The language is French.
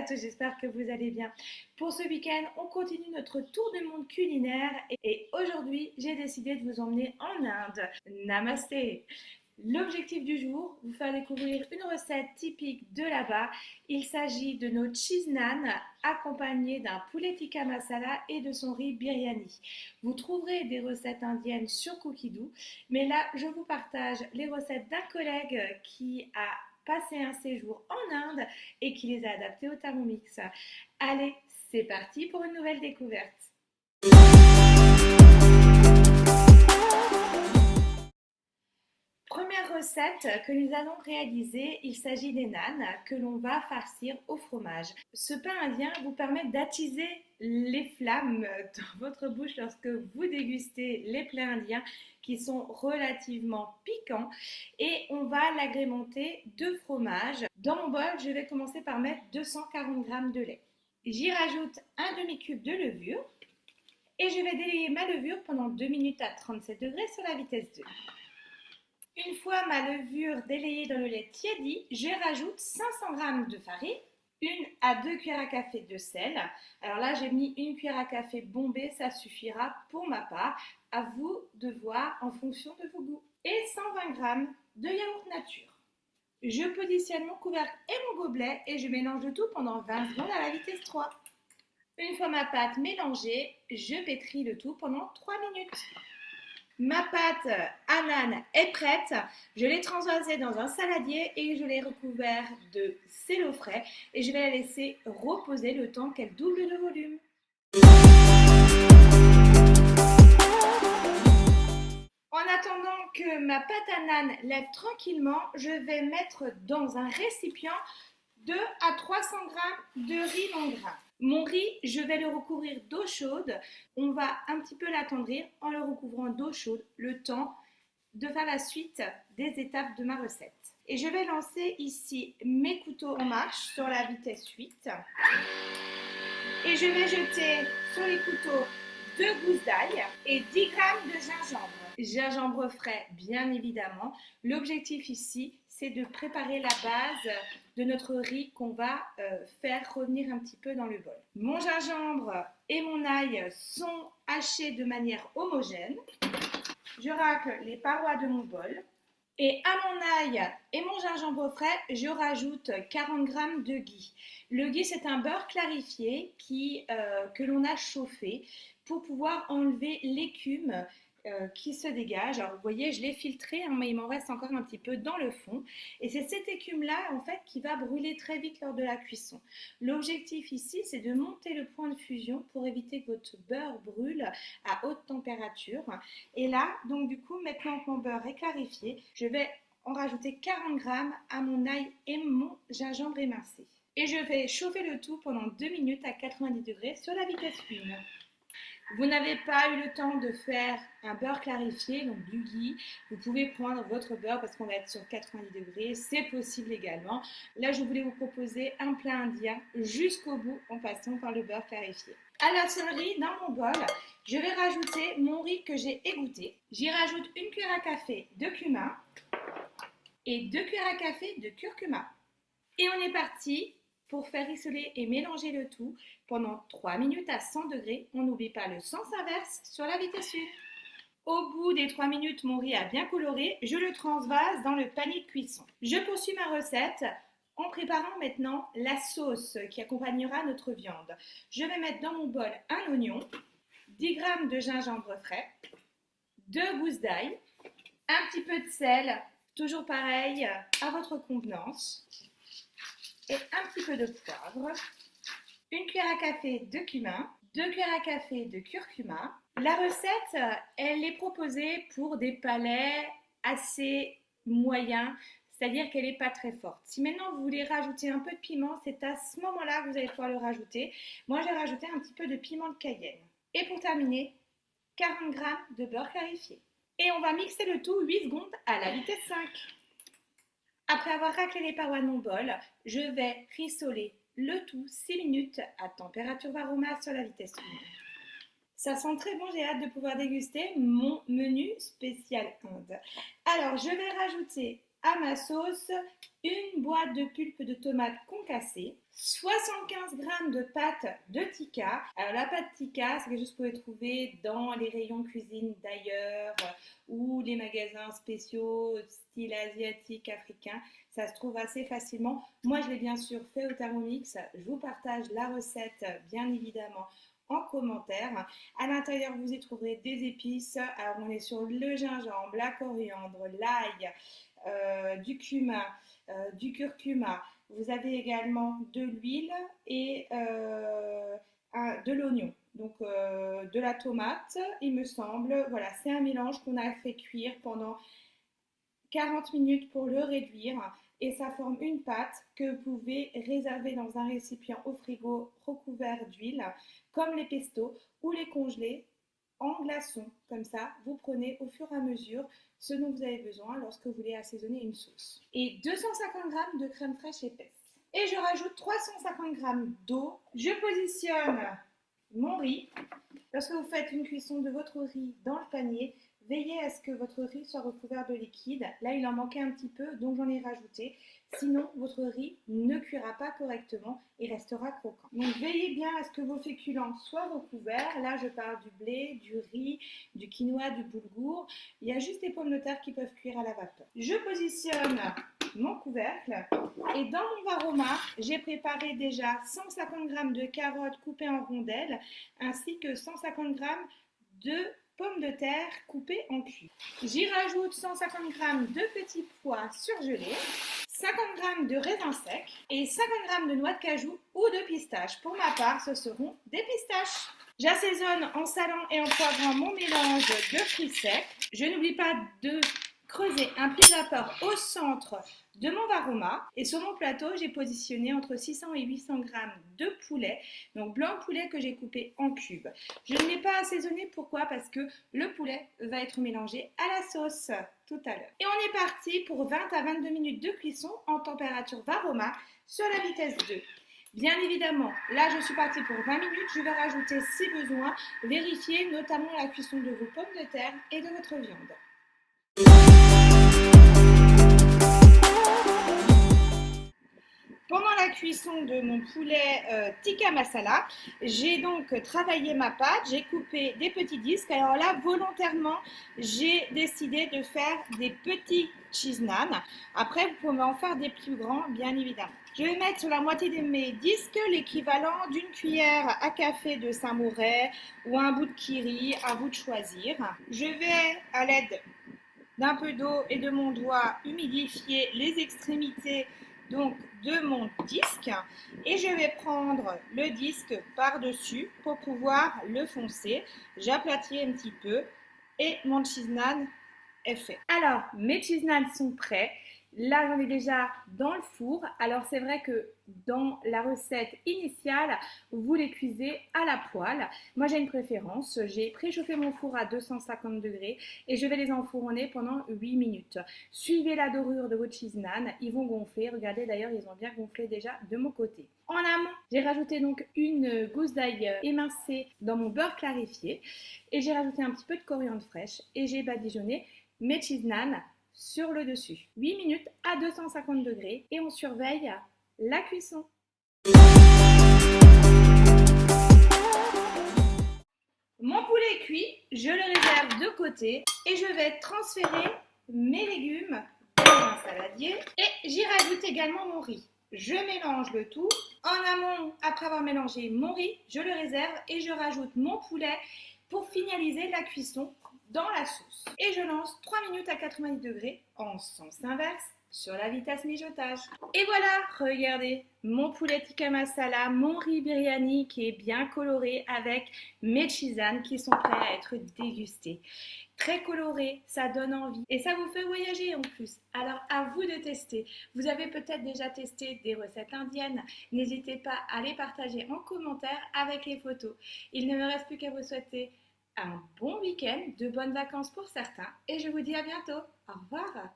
à tous, j'espère que vous allez bien. Pour ce week-end, on continue notre tour du monde culinaire et aujourd'hui, j'ai décidé de vous emmener en Inde. Namasté! L'objectif du jour, vous faire découvrir une recette typique de là-bas. Il s'agit de nos cheese naan accompagnés d'un poulet tikka masala et de son riz biryani. Vous trouverez des recettes indiennes sur Cookidoo, mais là, je vous partage les recettes d'un collègue qui a passé un séjour en Inde et qui les a adaptées au Thermomix. Allez, c'est parti pour une nouvelle découverte. Première recette que nous allons réaliser, il s'agit des naans que l'on va farcir au fromage. Ce pain indien vous permet d'attiser les flammes dans votre bouche lorsque vous dégustez les plats indiens qui sont relativement piquants et on va l'agrémenter de fromage. Dans mon bol, je vais commencer par mettre 240 g de lait. J'y rajoute un demi-cube de levure et je vais délayer ma levure pendant 2 minutes à 37 degrés sur la vitesse 2. Une fois ma levure délayée dans le lait tiédi, je rajoute 500 g de farine, 1 à 2 cuillères à café de sel. Alors là, j'ai mis 1 cuillère à café bombée, ça suffira pour ma part. À vous de voir en fonction de vos goûts. Et 120 g de yaourt nature. Je positionne mon couvercle et mon gobelet et je mélange le tout pendant 20 secondes à la vitesse 3. Une fois ma pâte mélangée, je pétris le tout pendant 3 minutes. Ma pâte à naan est prête, je l'ai transvasée dans un saladier et je l'ai recouvert de cello frais et je vais la laisser reposer le temps qu'elle double de volume. En attendant que ma pâte à naan lève tranquillement, je vais mettre dans un récipient 2 à 300 g de riz non gras. Mon riz, je vais le recouvrir d'eau chaude. On va un petit peu l'attendrir en le recouvrant d'eau chaude, le temps de faire la suite des étapes de ma recette. Et je vais lancer ici mes couteaux en marche sur la vitesse 8. Et je vais jeter sur les couteaux 2 gousses d'ail et 10 g de gingembre. Gingembre frais, bien évidemment. L'objectif ici, c'est de préparer la base de notre riz qu'on va faire revenir un petit peu dans le bol. Mon gingembre et mon ail sont hachés de manière homogène. Je racle les parois de mon bol. Et à mon ail et mon gingembre frais, je rajoute 40 g de ghee. Le ghee, c'est un beurre clarifié que l'on a chauffé pour pouvoir enlever l'écume qui se dégage. Alors vous voyez, je l'ai filtré, mais il m'en reste encore un petit peu dans le fond. Et c'est cette écume-là, en fait, qui va brûler très vite lors de la cuisson. L'objectif ici, c'est de monter le point de fusion pour éviter que votre beurre brûle à haute température. Et là, donc du coup, maintenant que mon beurre est clarifié, je vais en rajouter 40 g à mon ail et mon gingembre émincé. Et je vais chauffer le tout pendant 2 minutes à 90 degrés sur la vitesse 1. Vous n'avez pas eu le temps de faire un beurre clarifié, donc du ghee, vous pouvez prendre votre beurre parce qu'on va être sur 90 degrés, c'est possible également. Là, je voulais vous proposer un plat indien jusqu'au bout en passant par le beurre clarifié. À la sonnerie, dans mon bol, je vais rajouter mon riz que j'ai égoutté. J'y rajoute 1 cuillère à café de cumin et 2 cuillères à café de curcuma. Et on est parti pour faire rissoler et mélanger le tout pendant 3 minutes à 100 degrés. On n'oublie pas le sens inverse sur la vitesse 1. Au bout des 3 minutes, mon riz a bien coloré. Je le transvase dans le panier de cuisson. Je poursuis ma recette en préparant maintenant la sauce qui accompagnera notre viande. Je vais mettre dans mon bol un oignon, 10 g de gingembre frais, 2 gousses d'ail, un petit peu de sel, toujours pareil, à votre convenance, et un petit peu de poivre, 1 cuillère à café de cumin, 2 cuillères à café de curcuma. La recette, elle est proposée pour des palais assez moyens, c'est-à-dire qu'elle n'est pas très forte. Si maintenant vous voulez rajouter un peu de piment, c'est à ce moment-là que vous allez pouvoir le rajouter. Moi, j'ai rajouté un petit peu de piment de Cayenne. Et pour terminer, 40 g de beurre clarifié. Et on va mixer le tout 8 secondes à la vitesse 5. Après avoir raclé les parois de mon bol, je vais rissoler le tout 6 minutes à température varoma sur la vitesse 1. Ça sent très bon, j'ai hâte de pouvoir déguster mon menu spécial Inde. Alors, je vais rajouter à ma sauce une boîte de pulpe de tomate concassée, 75 g de pâte de tikka. Alors la pâte tikka, c'est quelque chose que vous pouvez trouver dans les rayons cuisine d'ailleurs ou les magasins spéciaux style asiatique, africain. Ça se trouve assez facilement. Moi, je l'ai bien sûr fait au Thermomix. Je vous partage la recette, bien évidemment, en commentaire. À l'intérieur, vous y trouverez des épices. Alors, on est sur le gingembre, la coriandre, l'ail, du cumin, du curcuma. Vous avez également de l'huile et de l'oignon. Donc, de la tomate, il me semble. Voilà, c'est un mélange qu'on a fait cuire pendant 40 minutes pour le réduire et ça forme une pâte que vous pouvez réserver dans un récipient au frigo recouvert d'huile comme les pestos ou les congeler en glaçons. Comme ça, vous prenez au fur et à mesure ce dont vous avez besoin lorsque vous voulez assaisonner une sauce. Et 250 g de crème fraîche épaisse. Et je rajoute 350 g d'eau. Je positionne mon riz. Lorsque vous faites une cuisson de votre riz dans le panier, veillez à ce que votre riz soit recouvert de liquide. Là, il en manquait un petit peu, donc j'en ai rajouté. Sinon, votre riz ne cuira pas correctement et restera croquant. Donc, veillez bien à ce que vos féculents soient recouverts. Là, je parle du blé, du riz, du quinoa, du boulgour. Il y a juste les pommes de terre qui peuvent cuire à la vapeur. Je positionne mon couvercle et dans mon varoma, j'ai préparé déjà 150 g de carottes coupées en rondelles ainsi que 150 g de pommes de terre coupées en cubes. J'y rajoute 150 g de petits pois surgelés, 50 g de raisins secs et 50 g de noix de cajou ou de pistaches. Pour ma part, ce seront des pistaches. J'assaisonne en salant et en poivrant mon mélange de fruits secs. Je n'oublie pas de creuser un pli de vapeur au centre de mon varoma et sur mon plateau j'ai positionné entre 600 et 800 g de poulet, donc blanc de poulet que j'ai coupé en cubes. Je ne l'ai pas assaisonné, pourquoi? Parce que le poulet va être mélangé à la sauce tout à l'heure. Et on est parti pour 20 à 22 minutes de cuisson en température varoma sur la vitesse 2. Bien évidemment, là je suis partie pour 20 minutes, je vais rajouter si besoin, vérifier notamment la cuisson de vos pommes de terre et de votre viande. Pendant la cuisson de mon poulet tikka masala, j'ai donc travaillé ma pâte, j'ai coupé des petits disques. Alors là, volontairement, j'ai décidé de faire des petits cheese naan. Après, vous pouvez en faire des plus grands, bien évidemment. Je vais mettre sur la moitié de mes disques l'équivalent d'une cuillère à café de samouraï ou un bout de kiri, à vous de choisir. Je vais, à l'aide d'un peu d'eau et de mon doigt, humidifier les extrémités donc de mon disque et je vais prendre le disque par-dessus pour pouvoir le foncer. J'aplatis un petit peu et mon cheese naan est fait. Alors, mes cheese naan sont prêts. Là, j'en ai déjà dans le four. Alors, c'est vrai que dans la recette initiale, vous les cuisez à la poêle. Moi, j'ai une préférence. J'ai préchauffé mon four à 250 degrés et je vais les enfourner pendant 8 minutes. Suivez la dorure de votre cheese naan. Ils vont gonfler. Regardez, d'ailleurs, ils ont bien gonflé déjà de mon côté. En amont, j'ai rajouté donc une gousse d'ail émincée dans mon beurre clarifié et j'ai rajouté un petit peu de coriandre fraîche et j'ai badigeonné mes cheese naan sur le dessus. 8 minutes à 250 degrés et on surveille la cuisson. Mon poulet est cuit, je le réserve de côté et je vais transférer mes légumes dans un saladier et j'y rajoute également mon riz. Je mélange le tout. En amont, après avoir mélangé mon riz, je le réserve et je rajoute mon poulet pour finaliser la cuisson dans la sauce. Et je lance 3 minutes à 90 degrés en sens inverse sur la vitesse mijotage. Et voilà, regardez, mon poulet tikka masala, mon riz biryani qui est bien coloré avec mes cheese-naan qui sont prêts à être dégustés. Très coloré, ça donne envie et ça vous fait voyager en plus. Alors à vous de tester. Vous avez peut-être déjà testé des recettes indiennes. N'hésitez pas à les partager en commentaire avec les photos. Il ne me reste plus qu'à vous souhaiter un bon week-end, de bonnes vacances pour certains et je vous dis à bientôt. Au revoir.